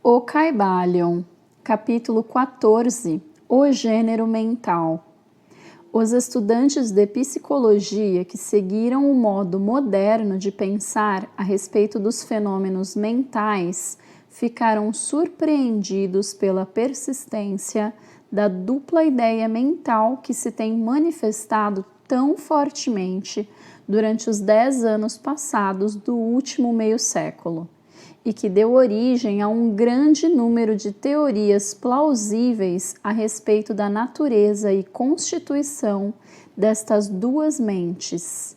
O Kybalion, capítulo 14, O gênero mental. Os estudantes de psicologia que seguiram o modo moderno de pensar a respeito dos fenômenos mentais ficaram surpreendidos pela persistência da dupla ideia mental que se tem manifestado tão fortemente durante os 10 anos passados do último meio século, e que deu origem a um grande número de teorias plausíveis a respeito da natureza e constituição destas duas mentes.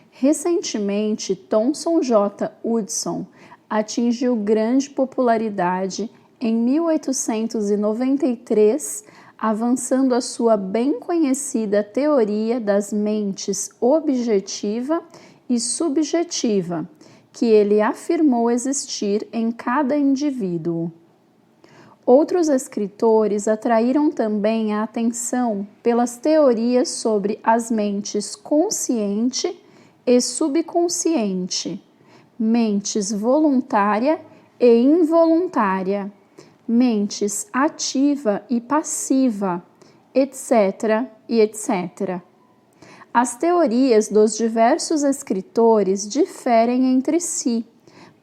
Recentemente, Thomson J. Hudson atingiu grande popularidade em 1893, avançando a sua bem conhecida teoria das mentes objetiva e subjetiva, que ele afirmou existir em cada indivíduo. Outros escritores atraíram também a atenção pelas teorias sobre as mentes consciente e subconsciente, mentes voluntária e involuntária, mentes ativa e passiva, etc. e etc. As teorias dos diversos escritores diferem entre si,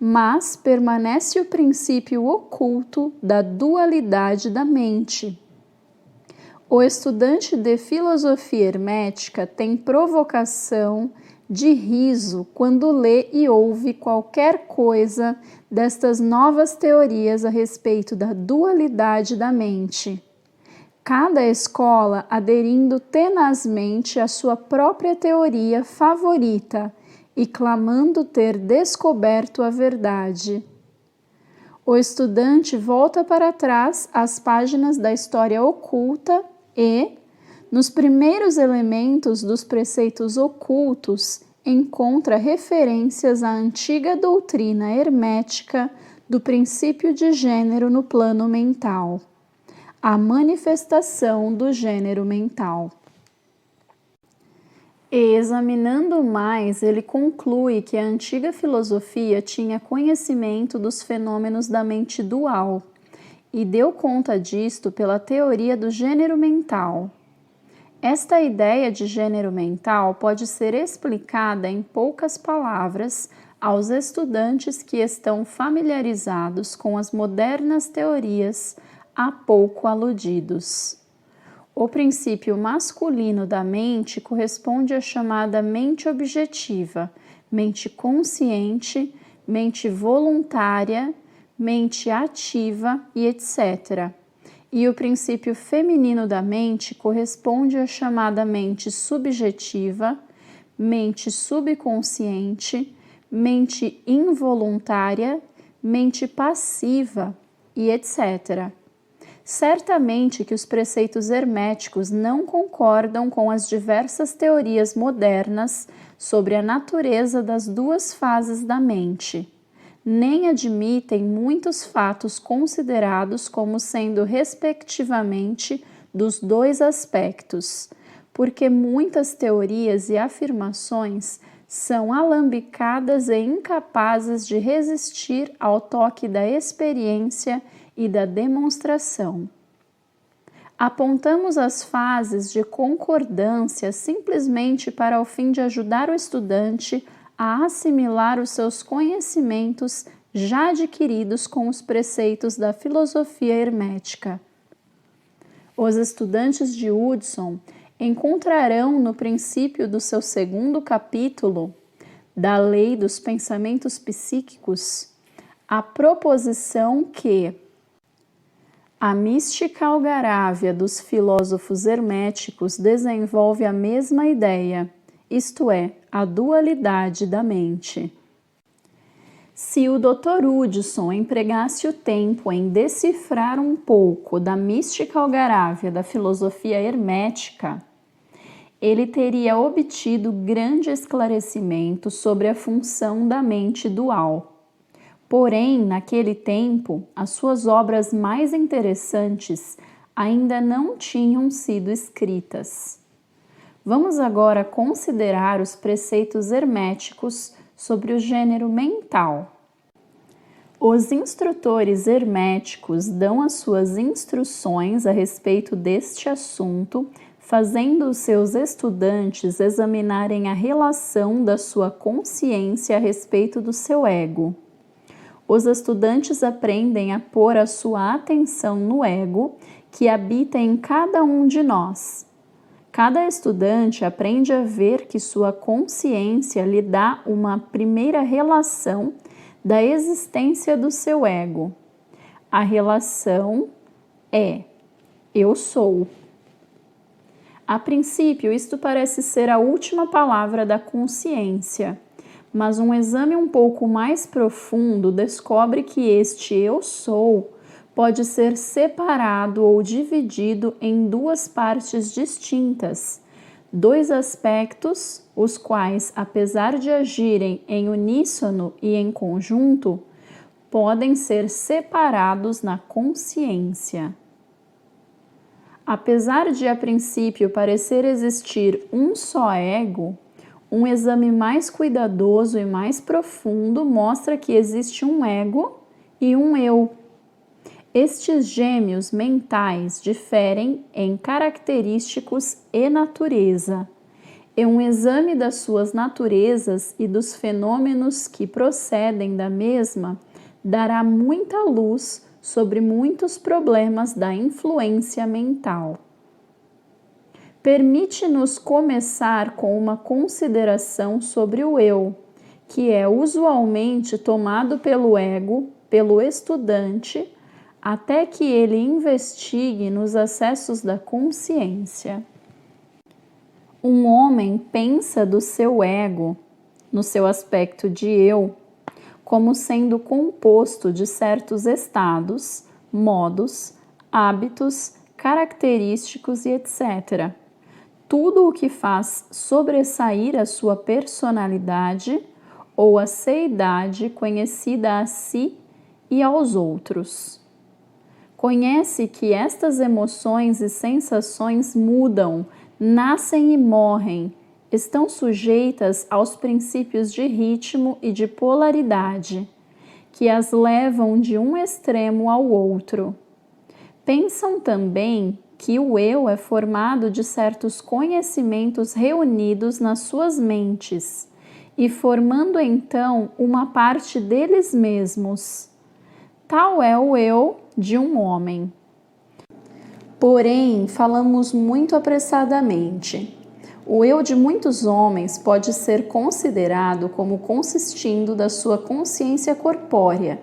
mas permanece o princípio oculto da dualidade da mente. O estudante de filosofia hermética tem provocação de riso quando lê e ouve qualquer coisa destas novas teorias a respeito da dualidade da mente. Cada escola aderindo tenazmente à sua própria teoria favorita e clamando ter descoberto a verdade. O estudante volta para trás às páginas da história oculta e, nos primeiros elementos dos preceitos ocultos, encontra referências à antiga doutrina hermética do princípio de gênero no plano mental. A manifestação do gênero mental. E, examinando mais, ele conclui que a antiga filosofia tinha conhecimento dos fenômenos da mente dual e deu conta disto pela teoria do gênero mental. Esta ideia de gênero mental pode ser explicada em poucas palavras aos estudantes que estão familiarizados com as modernas teorias há pouco aludidos. O princípio masculino da mente corresponde à chamada mente objetiva, mente consciente, mente voluntária, mente ativa e etc. E o princípio feminino da mente corresponde à chamada mente subjetiva, mente subconsciente, mente involuntária, mente passiva e etc. Certamente que os preceitos herméticos não concordam com as diversas teorias modernas sobre a natureza das duas fases da mente, nem admitem muitos fatos considerados como sendo respectivamente dos dois aspectos, porque muitas teorias e afirmações são alambicadas e incapazes de resistir ao toque da experiência e da demonstração. Apontamos as fases de concordância simplesmente para o fim de ajudar o estudante a assimilar os seus conhecimentos já adquiridos com os preceitos da filosofia hermética. Os estudantes de Hudson encontrarão no princípio do seu segundo capítulo, da Lei dos Pensamentos Psíquicos, a proposição que a mística algarávia dos filósofos herméticos desenvolve a mesma ideia, isto é, a dualidade da mente. Se o Dr. Hudson empregasse o tempo em decifrar um pouco da mística algarávia da filosofia hermética, ele teria obtido grande esclarecimento sobre a função da mente dual. Porém, naquele tempo, as suas obras mais interessantes ainda não tinham sido escritas. Vamos agora considerar os preceitos herméticos sobre o gênero mental. Os instrutores herméticos dão as suas instruções a respeito deste assunto, fazendo os seus estudantes examinarem a relação da sua consciência a respeito do seu ego. Os estudantes aprendem a pôr a sua atenção no ego que habita em cada um de nós. Cada estudante aprende a ver que sua consciência lhe dá uma primeira relação da existência do seu ego. A relação é eu sou. A princípio, isto parece ser a última palavra da consciência, mas um exame um pouco mais profundo descobre que este eu sou pode ser separado ou dividido em duas partes distintas, dois aspectos, os quais, apesar de agirem em uníssono e em conjunto, podem ser separados na consciência. Apesar de, a princípio, parecer existir um só ego, um exame mais cuidadoso e mais profundo mostra que existe um ego e um eu. Estes gêmeos mentais diferem em característicos e natureza, e um exame das suas naturezas e dos fenômenos que procedem da mesma dará muita luz sobre muitos problemas da influência mental. Permite-nos começar com uma consideração sobre o eu, que é usualmente tomado pelo ego, pelo estudante, até que ele investigue nos acessos da consciência. Um homem pensa do seu ego, no seu aspecto de eu, como sendo composto de certos estados, modos, hábitos, característicos e etc. Tudo o que faz sobressair a sua personalidade ou a seidade conhecida a si e aos outros. Conhece que estas emoções e sensações mudam, nascem e morrem, estão sujeitas aos princípios de ritmo e de polaridade, que as levam de um extremo ao outro. Pensam também que o eu é formado de certos conhecimentos reunidos nas suas mentes e formando então uma parte deles mesmos. Tal é o eu de um homem. Porém, falamos muito apressadamente. O eu de muitos homens pode ser considerado como consistindo da sua consciência corpórea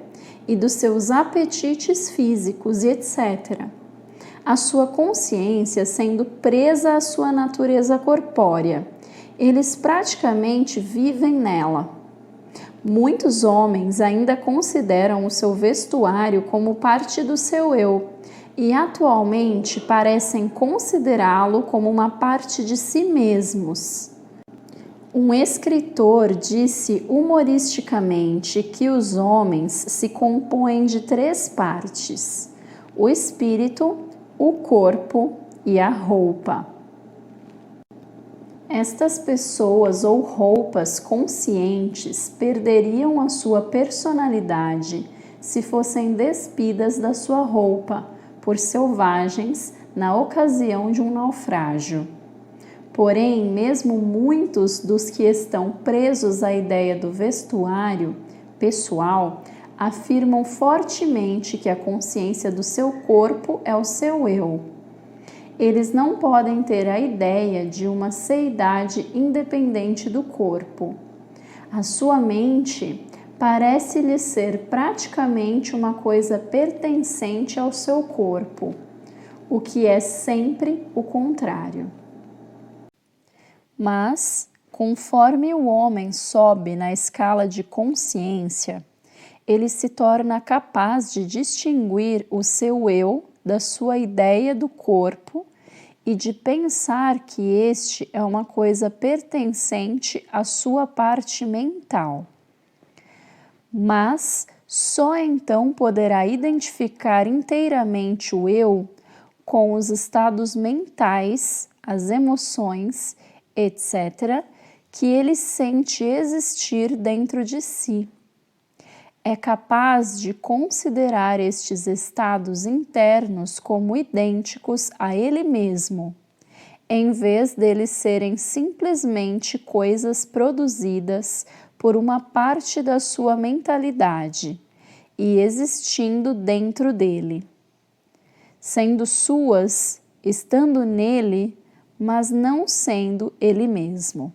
e dos seus apetites físicos e etc. A sua consciência sendo presa à sua natureza corpórea, eles praticamente vivem nela. Muitos homens ainda consideram o seu vestuário como parte do seu eu e atualmente parecem considerá-lo como uma parte de si mesmos. Um escritor disse humoristicamente que os homens se compõem de 3 partes: o espírito, o corpo e a roupa. Estas pessoas ou roupas conscientes perderiam a sua personalidade se fossem despidas da sua roupa por selvagens na ocasião de um naufrágio. Porém, mesmo muitos dos que estão presos à ideia do vestuário pessoal afirmam fortemente que a consciência do seu corpo é o seu eu. Eles não podem ter a ideia de uma seidade independente do corpo. A sua mente parece-lhe ser praticamente uma coisa pertencente ao seu corpo, o que é sempre o contrário. Mas, conforme o homem sobe na escala de consciência, ele se torna capaz de distinguir o seu eu da sua ideia do corpo e de pensar que este é uma coisa pertencente à sua parte mental. Mas só então poderá identificar inteiramente o eu com os estados mentais, as emoções, etc., que ele sente existir dentro de si. é capaz de considerar estes estados internos como idênticos a ele mesmo, em vez deles serem simplesmente coisas produzidas por uma parte da sua mentalidade e existindo dentro dele, sendo suas, estando nele, mas não sendo ele mesmo.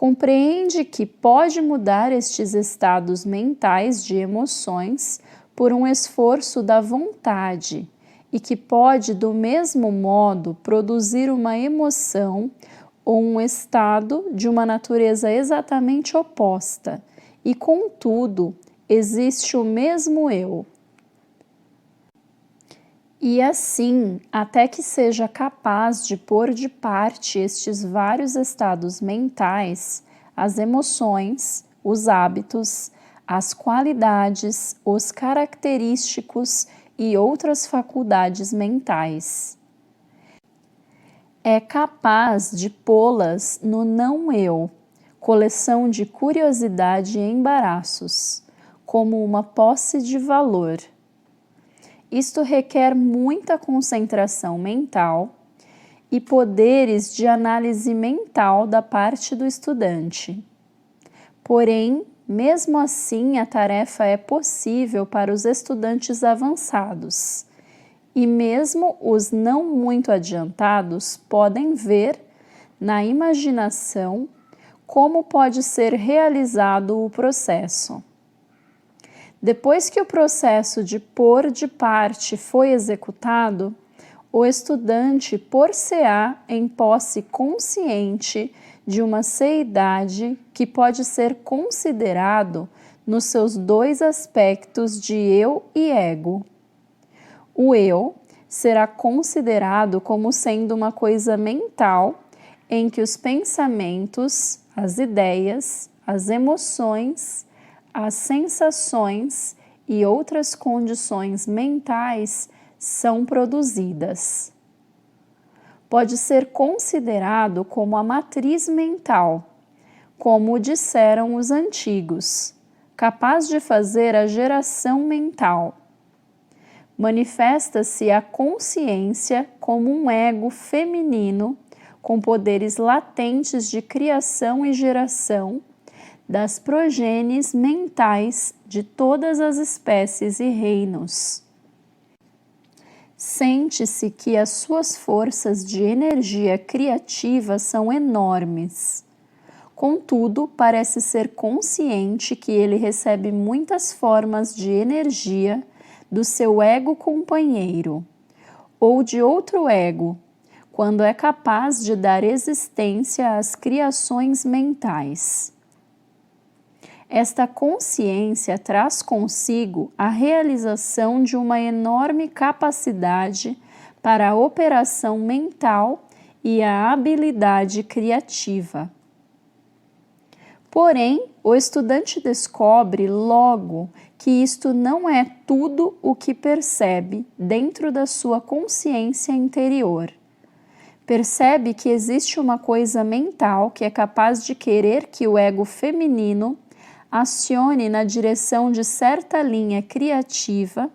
Compreende que pode mudar estes estados mentais de emoções por um esforço da vontade e que pode, do mesmo modo, produzir uma emoção ou um estado de uma natureza exatamente oposta e, contudo, existe o mesmo eu. E assim, até que seja capaz de pôr de parte estes vários estados mentais, as emoções, os hábitos, as qualidades, os característicos e outras faculdades mentais. É capaz de pô-las no não-eu, coleção de curiosidade e embaraços, como uma posse de valor. Isto requer muita concentração mental e poderes de análise mental da parte do estudante. Porém, mesmo assim, a tarefa é possível para os estudantes avançados, e mesmo os não muito adiantados podem ver, na imaginação, como pode ser realizado o processo. Depois que o processo de pôr de parte foi executado, o estudante por-se-á em posse consciente de uma seidade que pode ser considerado nos seus dois aspectos de eu e ego. O eu será considerado como sendo uma coisa mental em que os pensamentos, as ideias, as emoções, as sensações e outras condições mentais são produzidas. Pode ser considerado como a matriz mental, como disseram os antigos, capaz de fazer a geração mental. Manifesta-se a consciência como um ego feminino com poderes latentes de criação e geração das progênies mentais de todas as espécies e reinos. Sente-se que as suas forças de energia criativa são enormes. Contudo, parece ser consciente que ele recebe muitas formas de energia do seu ego companheiro, ou de outro ego, quando é capaz de dar existência às criações mentais. Esta consciência traz consigo a realização de uma enorme capacidade para a operação mental e a habilidade criativa. Porém, o estudante descobre logo que isto não é tudo o que percebe dentro da sua consciência interior. Percebe que existe uma coisa mental que é capaz de querer que o ego feminino acione na direção de certa linha criativa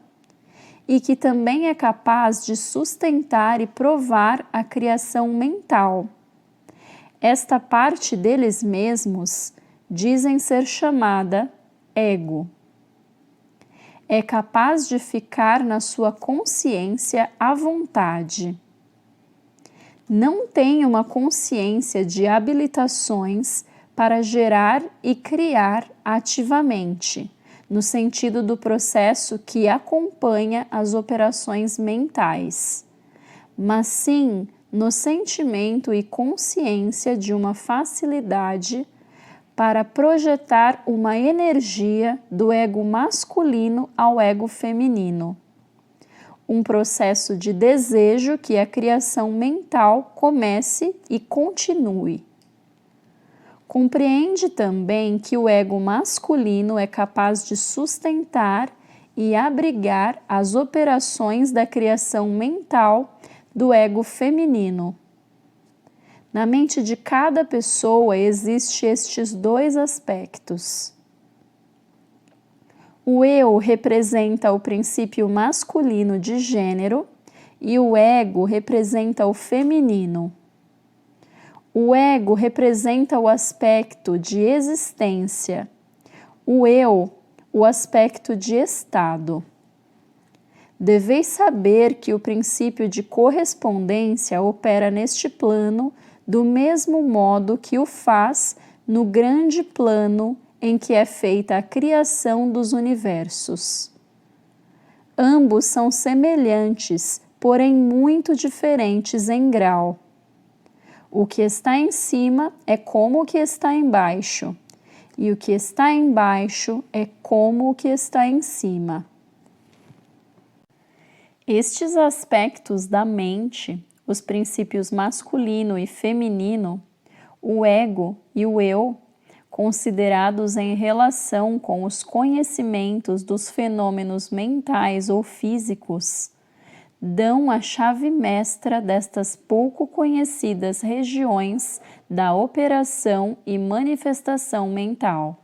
e que também é capaz de sustentar e provar a criação mental. Esta parte deles mesmos dizem ser chamada ego. É capaz de ficar na sua consciência à vontade. Não tem uma consciência de habilitações para gerar e criar ativamente, no sentido do processo que acompanha as operações mentais, mas sim no sentimento e consciência de uma facilidade para projetar uma energia do ego masculino ao ego feminino. Um processo de desejo que a criação mental comece e continue. Compreende também que o ego masculino é capaz de sustentar e abrigar as operações da criação mental do ego feminino. Na mente de cada pessoa existem estes dois aspectos. O eu representa o princípio masculino de gênero e o ego representa o feminino. O ego representa o aspecto de existência, o eu, o aspecto de estado. Deveis saber que o princípio de correspondência opera neste plano do mesmo modo que o faz no grande plano em que é feita a criação dos universos. Ambos são semelhantes, porém muito diferentes em grau. O que está em cima é como o que está embaixo, e o que está embaixo é como o que está em cima. Estes aspectos da mente, os princípios masculino e feminino, o ego e o eu, considerados em relação com os conhecimentos dos fenômenos mentais ou físicos, dão a chave mestra destas pouco conhecidas regiões da operação e manifestação mental.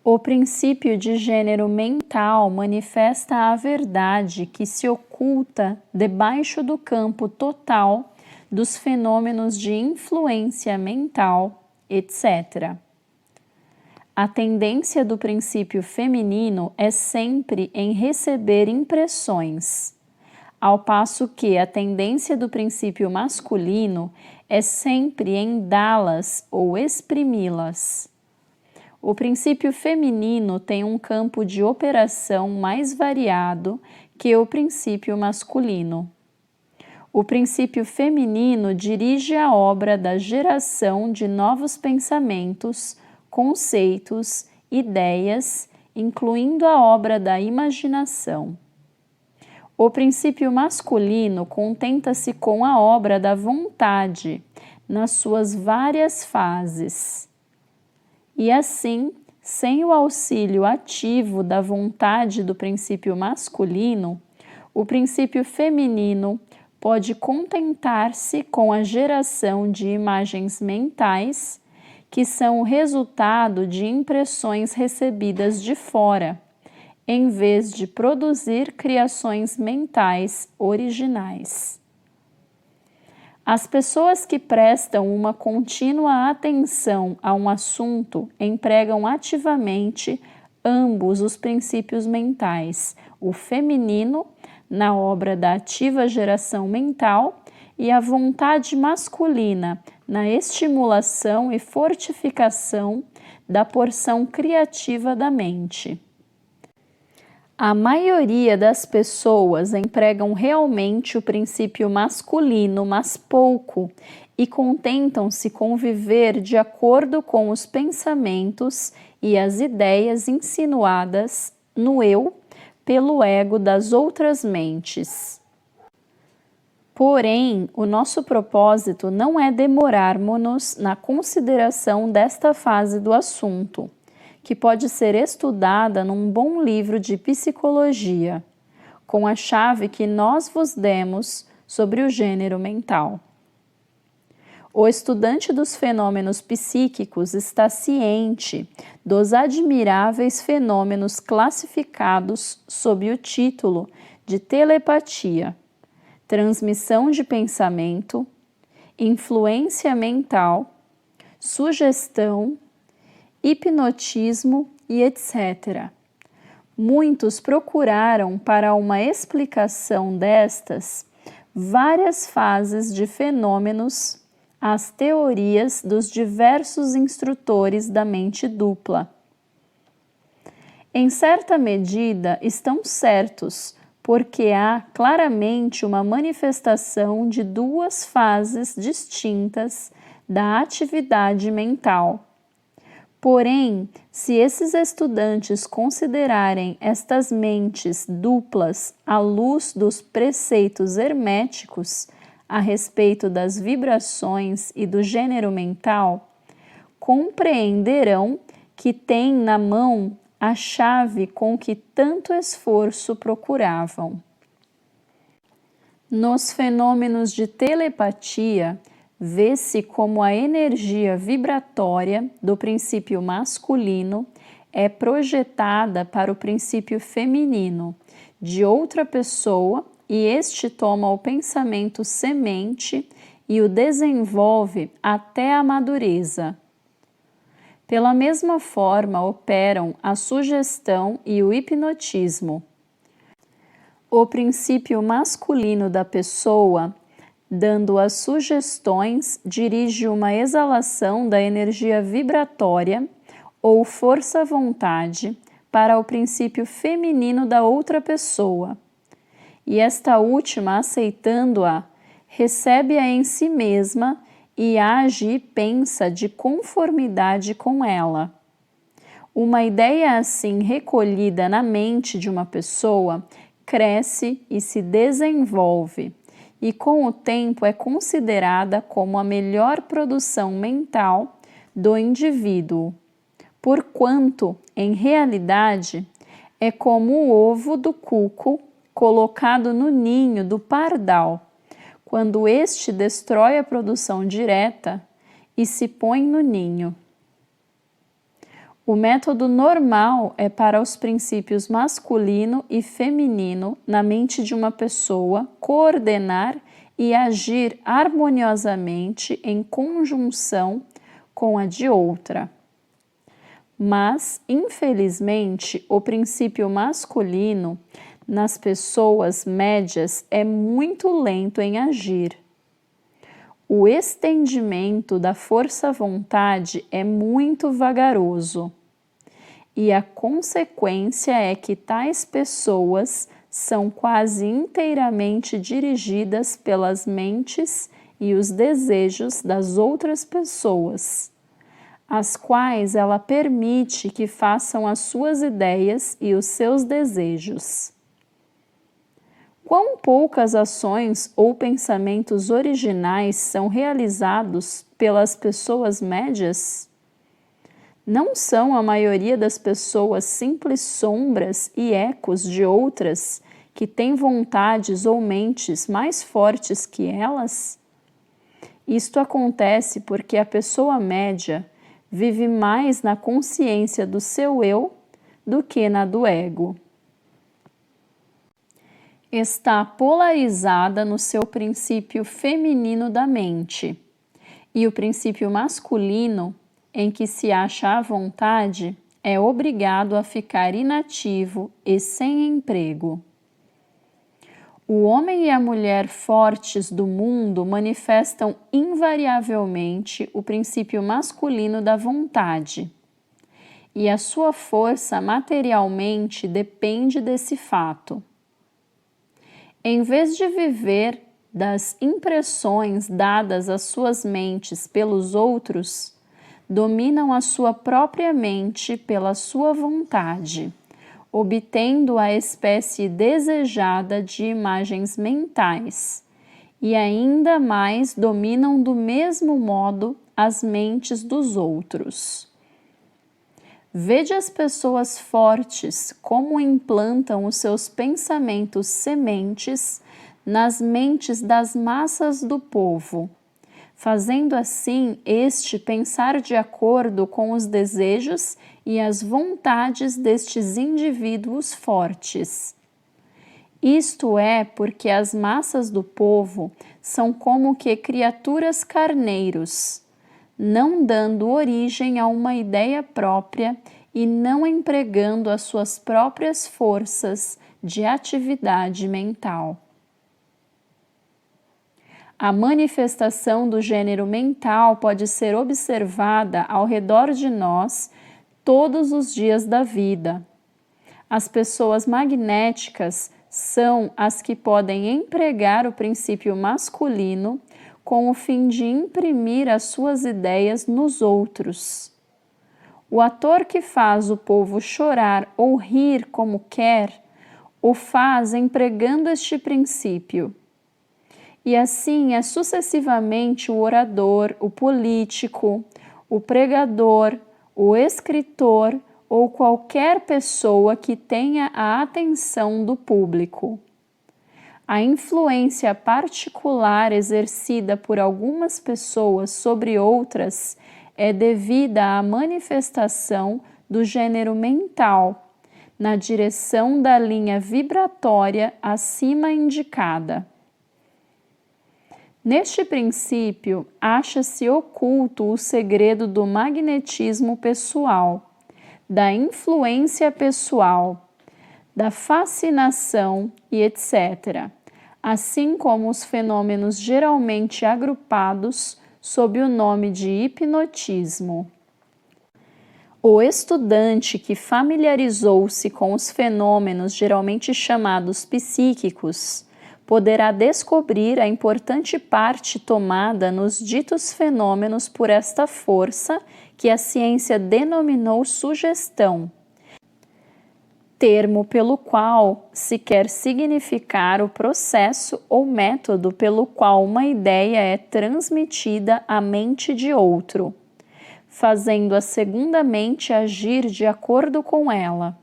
O princípio de gênero mental manifesta a verdade que se oculta debaixo do campo total dos fenômenos de influência mental, etc. A tendência do princípio feminino é sempre em receber impressões, ao passo que a tendência do princípio masculino é sempre em dá-las ou exprimi-las. O princípio feminino tem um campo de operação mais variado que o princípio masculino. O princípio feminino dirige a obra da geração de novos pensamentos, conceitos, ideias, incluindo a obra da imaginação. O princípio masculino contenta-se com a obra da vontade, nas suas várias fases. E assim, sem o auxílio ativo da vontade do princípio masculino, o princípio feminino pode contentar-se com a geração de imagens mentais, que são o resultado de impressões recebidas de fora, em vez de produzir criações mentais originais. As pessoas que prestam uma contínua atenção a um assunto empregam ativamente ambos os princípios mentais, o feminino, na obra da ativa geração mental, e a vontade masculina, na estimulação e fortificação da porção criativa da mente. A maioria das pessoas empregam realmente o princípio masculino, mas pouco, e contentam-se com viver de acordo com os pensamentos e as ideias insinuadas no eu pelo ego das outras mentes. Porém, o nosso propósito não é demorarmos-nos na consideração desta fase do assunto, que pode ser estudada num bom livro de psicologia, com a chave que nós vos demos sobre o gênero mental. O estudante dos fenômenos psíquicos está ciente dos admiráveis fenômenos classificados sob o título de telepatia, transmissão de pensamento, influência mental, sugestão, hipnotismo e etc. Muitos procuraram para uma explicação destas várias fases de fenômenos as teorias dos diversos instrutores da mente dupla. Em certa medida estão certos, porque há claramente uma manifestação de duas fases distintas da atividade mental. Porém, se esses estudantes considerarem estas mentes duplas à luz dos preceitos herméticos a respeito das vibrações e do gênero mental, compreenderão que têm na mão a chave com que tanto esforço procuravam. Nos fenômenos de telepatia, vê-se como a energia vibratória do princípio masculino é projetada para o princípio feminino de outra pessoa e este toma o pensamento semente e o desenvolve até a madureza. Pela mesma forma operam a sugestão e o hipnotismo. O princípio masculino da pessoa, dando as sugestões, dirige uma exalação da energia vibratória ou força-vontade para o princípio feminino da outra pessoa. E esta última, aceitando-a, recebe-a em si mesma e age e pensa de conformidade com ela. Uma ideia assim recolhida na mente de uma pessoa cresce e se desenvolve, e com o tempo é considerada como a melhor produção mental do indivíduo, porquanto, em realidade, é como o ovo do cuco colocado no ninho do pardal, quando este destrói a produção direta e se põe no ninho. O método normal é para os princípios masculino e feminino na mente de uma pessoa coordenar e agir harmoniosamente em conjunção com a de outra. Mas, infelizmente, o princípio masculino nas pessoas médias é muito lento em agir. O estendimento da força-vontade é muito vagaroso, e a consequência é que tais pessoas são quase inteiramente dirigidas pelas mentes e os desejos das outras pessoas, as quais ela permite que façam as suas ideias e os seus desejos. Quão poucas ações ou pensamentos originais são realizados pelas pessoas médias? Não são a maioria das pessoas simples sombras e ecos de outras que têm vontades ou mentes mais fortes que elas? Isto acontece porque a pessoa média vive mais na consciência do seu eu do que na do ego. Está polarizada no seu princípio feminino da mente, e o princípio masculino, em que se acha à vontade, é obrigado a ficar inativo e sem emprego. O homem e a mulher fortes do mundo manifestam invariavelmente o princípio masculino da vontade, e a sua força materialmente depende desse fato. Em vez de viver das impressões dadas às suas mentes pelos outros, dominam a sua própria mente pela sua vontade, obtendo a espécie desejada de imagens mentais, e ainda mais dominam do mesmo modo as mentes dos outros. Vede as pessoas fortes como implantam os seus pensamentos sementes nas mentes das massas do povo, fazendo assim este pensar de acordo com os desejos e as vontades destes indivíduos fortes. Isto é porque as massas do povo são como que criaturas carneiros, não dando origem a uma ideia própria e não empregando as suas próprias forças de atividade mental. A manifestação do gênero mental pode ser observada ao redor de nós todos os dias da vida. As pessoas magnéticas são as que podem empregar o princípio masculino com o fim de imprimir as suas ideias nos outros. O ator que faz o povo chorar ou rir como quer, o faz empregando este princípio. E assim é sucessivamente o orador, o político, o pregador, o escritor ou qualquer pessoa que tenha a atenção do público. A influência particular exercida por algumas pessoas sobre outras é devida à manifestação do gênero mental, na direção da linha vibratória acima indicada. Neste princípio, acha-se oculto o segredo do magnetismo pessoal, da influência pessoal, da fascinação e etc., assim como os fenômenos geralmente agrupados sob o nome de hipnotismo. O estudante que familiarizou-se com os fenômenos geralmente chamados psíquicos poderá descobrir a importante parte tomada nos ditos fenômenos por esta força que a ciência denominou sugestão, termo pelo qual se quer significar o processo ou método pelo qual uma ideia é transmitida à mente de outro, fazendo a segunda mente agir de acordo com ela.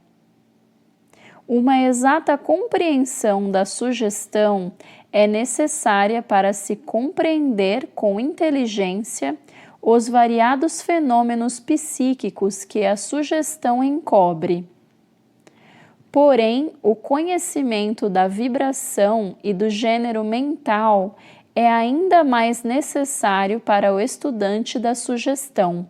Uma exata compreensão da sugestão é necessária para se compreender com inteligência os variados fenômenos psíquicos que a sugestão encobre. Porém, o conhecimento da vibração e do gênero mental é ainda mais necessário para o estudante da sugestão,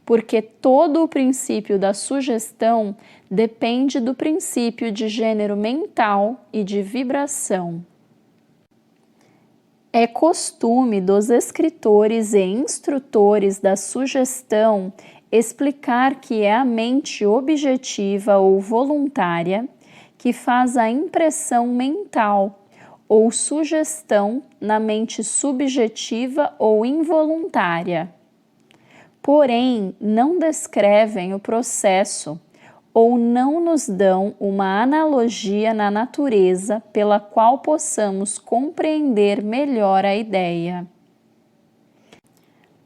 porque todo o princípio da sugestão depende do princípio de gênero mental e de vibração. É costume dos escritores e instrutores da sugestão explicar que é a mente objetiva ou voluntária que faz a impressão mental ou sugestão na mente subjetiva ou involuntária. Porém, não descrevem o processo ou não nos dão uma analogia na natureza pela qual possamos compreender melhor a ideia.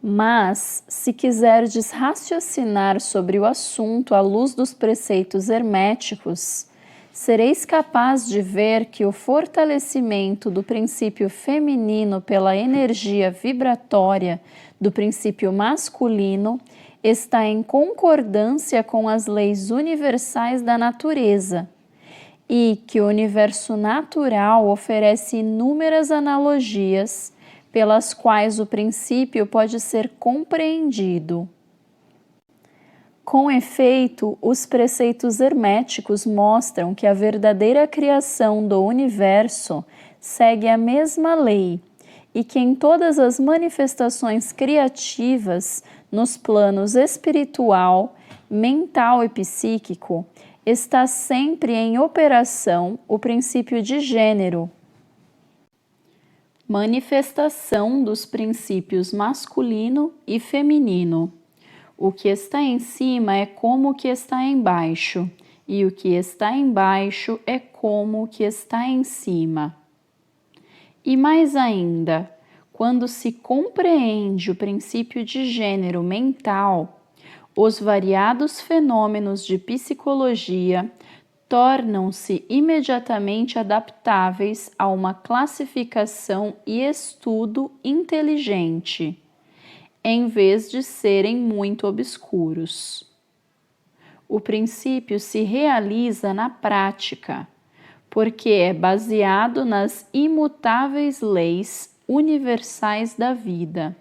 Mas, se quiserdes raciocinar sobre o assunto à luz dos preceitos herméticos, sereis capaz de ver que o fortalecimento do princípio feminino pela energia vibratória do princípio masculino está em concordância com as leis universais da natureza e que o universo natural oferece inúmeras analogias pelas quais o princípio pode ser compreendido. Com efeito, os preceitos herméticos mostram que a verdadeira criação do universo segue a mesma lei e que em todas as manifestações criativas, nos planos espiritual, mental e psíquico, está sempre em operação o princípio de gênero, manifestação dos princípios masculino e feminino. O que está em cima é como o que está embaixo, e o que está embaixo é como o que está em cima. E mais ainda, quando se compreende o princípio de gênero mental, os variados fenômenos de psicologia tornam-se imediatamente adaptáveis a uma classificação e estudo inteligente, em vez de serem muito obscuros. O princípio se realiza na prática, porque é baseado nas imutáveis leis universais da vida.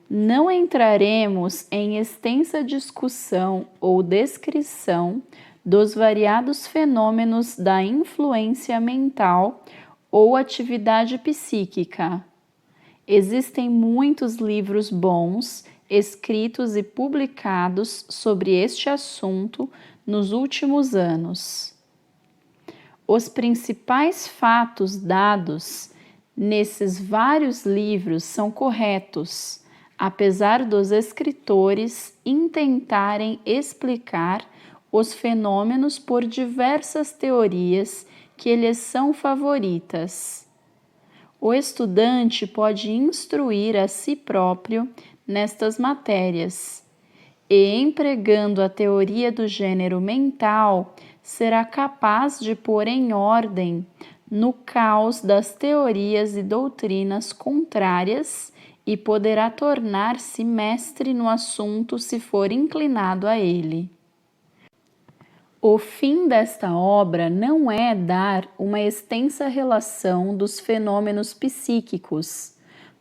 Não entraremos em extensa discussão ou descrição dos variados fenômenos da influência mental ou atividade psíquica. Existem muitos livros bons, escritos e publicados sobre este assunto nos últimos anos. Os principais fatos dados nesses vários livros são corretos, apesar dos escritores intentarem explicar os fenômenos por diversas teorias que lhes são favoritas. O estudante pode instruir a si próprio nestas matérias e, empregando a teoria do gênero mental, será capaz de pôr em ordem no caos das teorias e doutrinas contrárias e poderá tornar-se mestre no assunto se for inclinado a ele. O fim desta obra não é dar uma extensa relação dos fenômenos psíquicos,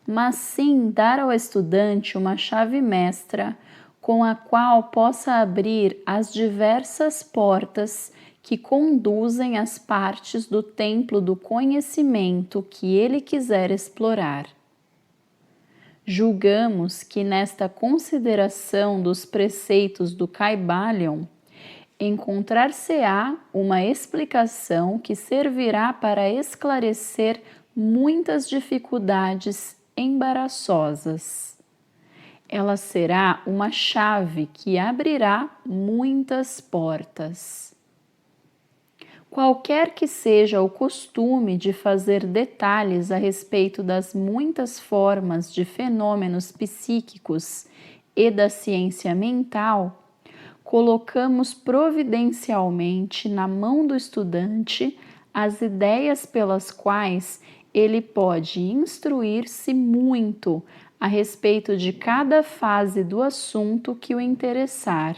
mas sim dar ao estudante uma chave mestra com a qual possa abrir as diversas portas que conduzem às partes do templo do conhecimento que ele quiser explorar. Julgamos que nesta consideração dos preceitos do Kybalion, encontrar-se-á uma explicação que servirá para esclarecer muitas dificuldades embaraçosas. Ela será uma chave que abrirá muitas portas. Qualquer que seja o costume de fazer detalhes a respeito das muitas formas de fenômenos psíquicos e da ciência mental, colocamos providencialmente na mão do estudante as ideias pelas quais ele pode instruir-se muito a respeito de cada fase do assunto que o interessar.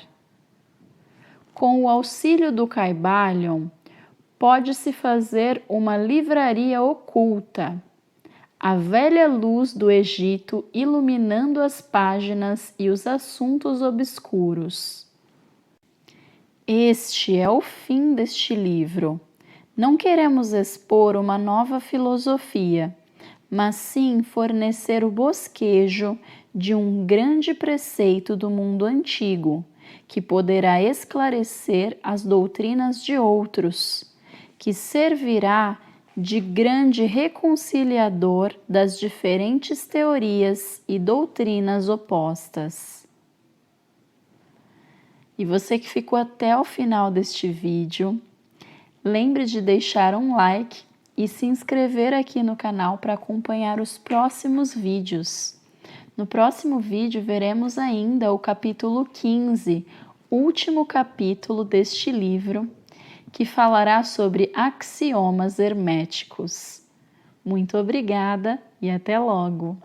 Com o auxílio do Kybalion, pode-se fazer uma livraria oculta, a velha luz do Egito iluminando as páginas e os assuntos obscuros. Este é o fim deste livro. Não queremos expor uma nova filosofia, mas sim fornecer o bosquejo de um grande preceito do mundo antigo, que poderá esclarecer as doutrinas de outros, que servirá de grande reconciliador das diferentes teorias e doutrinas opostas. E você que ficou até o final deste vídeo, lembre de deixar um like e se inscrever aqui no canal para acompanhar os próximos vídeos. No próximo vídeo veremos ainda o capítulo 15, último capítulo deste livro, que falará sobre axiomas herméticos. Muito obrigada e até logo!